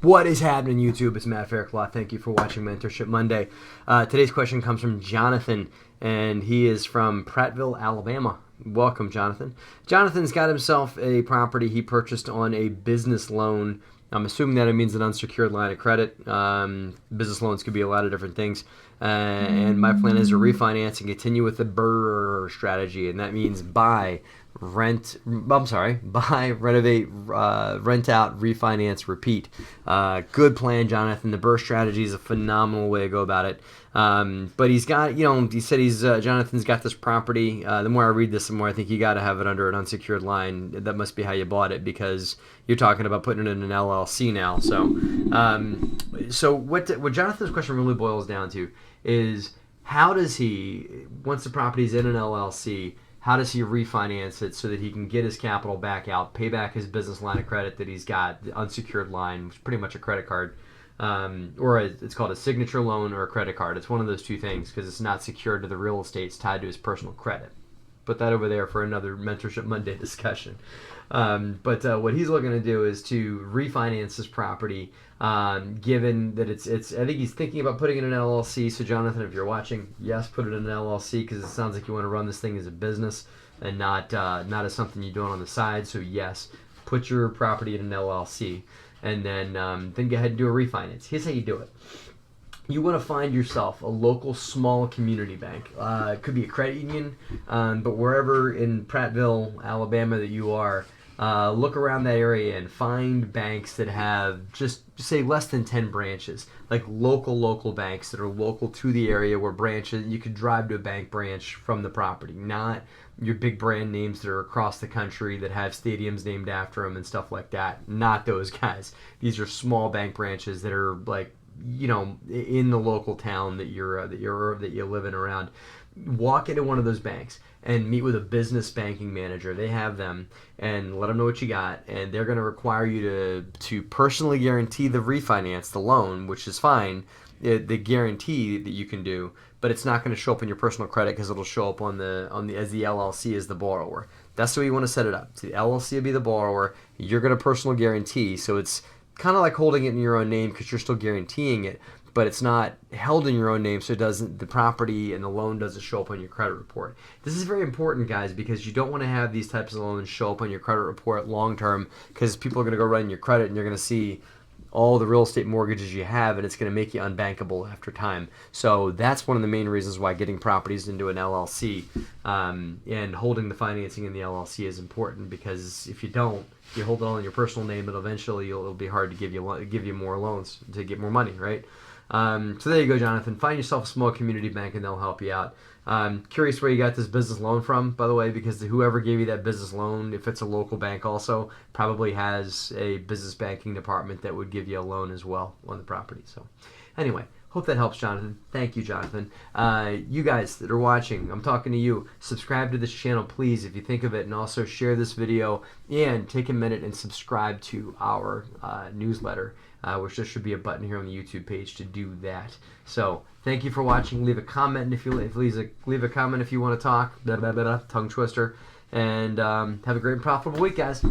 What is happening, YouTube? It's Matt Faircloth. Thank you for watching Mentorship Monday. Today's question comes from Jonathan, and he is from Prattville, Alabama. Welcome, Jonathan. Jonathan's got himself a property he purchased on a business loan. I'm assuming that it means an unsecured line of credit. Business loans could be a lot of different things. And my plan is to refinance and continue with the BRRRR strategy, and that means buy, renovate, rent out, refinance, repeat. Good plan, Jonathan. The BRRRR strategy is a phenomenal way to go about it. But he's got, he said Jonathan's got this property. The more I read this, the more I think you got to have it under an unsecured line. That must be how you bought it, because you're talking about putting it in an LLC now. So what Jonathan's question really boils down to is, how does he, once the property's in an LLC, how does he refinance it so that he can get his capital back out, pay back his business line of credit that he's got, the unsecured line, which is pretty much a credit card, it's called a signature loan or a credit card. It's one of those two things because it's not secured to the real estate. It's tied to his personal credit. Put that over there for another Mentorship Monday discussion. But what he's looking to do is to refinance this property, given that it's. I think he's thinking about putting it in an LLC. So Jonathan, if you're watching, yes, put it in an LLC, because it sounds like you want to run this thing as a business and not as something you're doing on the side. So yes, put your property in an LLC, and then go ahead and do a refinance. Here's how you do it. You want to find yourself a local small community bank. It could be a credit union, but wherever in Prattville, Alabama that you are, look around that area and find banks that have just say less than 10 branches, like local banks that are local to the area, where branches you could drive to a bank branch from the property, not your big brand names that are across the country that have stadiums named after them and stuff like that. Not those guys. These are small bank branches that are like, in the local town that you live in around. Walk into one of those banks and meet with a business banking manager. They have them, and let them know what you got, and they're going to require you to personally guarantee the refinance, the loan, which is fine, the guarantee that you can do, but it's not going to show up in your personal credit because it'll show up as the LLC as the borrower. That's the way you want to set it up. So the LLC will be the borrower. You're going to personal guarantee, so it's kind of like holding it in your own name because you're still guaranteeing it, but it's not held in your own name, so the property and the loan doesn't show up on your credit report. This is very important, guys, because you don't want to have these types of loans show up on your credit report long term, because people are going to go run your credit and you're going to see all the real estate mortgages you have, and it's going to make you unbankable after time. So that's one of the main reasons why getting properties into an LLC and holding the financing in the LLC is important, because if you don't, you hold it all in your personal name, and eventually it'll be hard to give you more loans to get more money, right? So there you go, Jonathan. Find yourself a small community bank, and they'll help you out. Curious where you got this business loan from, by the way, because whoever gave you that business loan, if it's a local bank also, probably has a business banking department that would give you a loan as well on the property. So anyway, hope that helps, Jonathan. Thank you, Jonathan. You guys that are watching, I'm talking to you. Subscribe to this channel, please, if you think of it, and also share this video, and take a minute and subscribe to our newsletter, which there should be a button here on the YouTube page to do that. So thank you for watching. Leave a comment if you leave a comment if you want to talk. Tongue twister. And have a great and profitable week, guys.